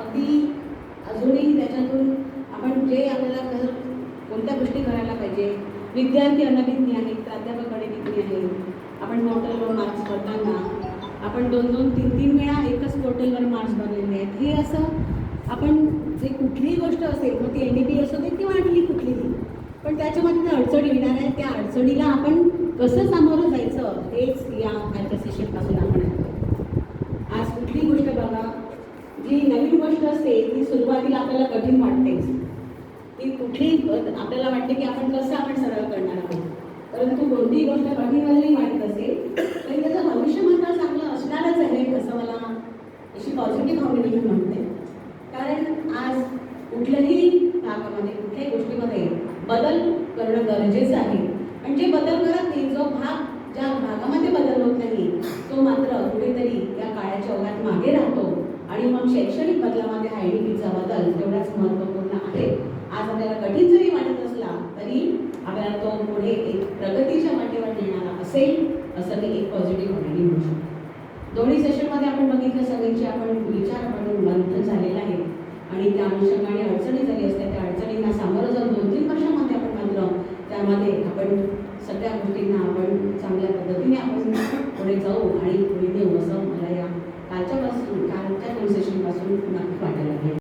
अगदी अजूनही त्याच्यातून आपण जे आपल्याला कोणत्या गोष्टी करायला पाहिजे. विद्यार्थी अनभिज्ञ आहेत, प्राध्यापक अनभिज्ञ आहेत. आपण पोर्टलवर मार्क्स भरताना आपण 2-2, 3-3 वेळा एकच पोर्टलवर मार्क्स भरलेले आहेत. हे असं आपण जे कुठलीही गोष्ट असेल, मग ती NDP असू दे किंवा आणखी कुठलीही, पण त्याच्यामध्ये ज्या अडचणी येणार आहेत त्या अडचणीला आपण कसं सामोरं जायचं हेच या आजच्या सेशनपासून आपण आज कुठली गोष्ट बघा, जी नवीन गोष्ट असते ती सुरुवातीला आपल्याला कठीण वाटतेच. ती कुठली आपल्याला वाटते की आपण सरळ करणार आहोत, परंतु कोणतीही गोष्ट कठीण जरी वाटत असेल तरी त्याचं भविष्य मात्र चांगलं असणारच आहे, असं मला अशी पॉझिटिव्ह कॉम्बिनेशन म्हणते. कारण आज कुठल्याही भागामध्ये कुठल्याही गोष्टीमध्ये बदल करणं गरजेचं आहे. आणि जे बदल करत नाही, जो भाग ज्या भागामध्ये बदल होत नाही तो मात्र कुठेतरी या काळाच्या ओघात मागे राहतो. आणि मग शैक्षणिक बदलामध्ये हा NDPचा बदल तेवढाच महत्त्वपूर्ण आहे. आज आपल्याला कठीण जरी वाटत असला तरी आपल्याला तो पुढे एक प्रगतीच्या वाटेवर नेणारा असेल असं मी एक पॉझिटिव्ह कॉमेडी म्हणू शकतो. दोन्ही सेशनमध्ये आपण बघितलं सगळ्यांचे आपण विचार आपण मंथन झालेला आहे आणि त्या अनुषंगाने अडचणी जरी असल्या त्या अडचणींना सामोरं जाऊन 2-3 वर्षामध्ये आपण मात्र त्यामध्ये आपण सगळ्या गोष्टींना आपण चांगल्या पद्धतीने आपण पुढे जाऊ आणि पुढे नेऊ असं मला या कालच्या सेशनपासून नक्की वाटायला लागेल.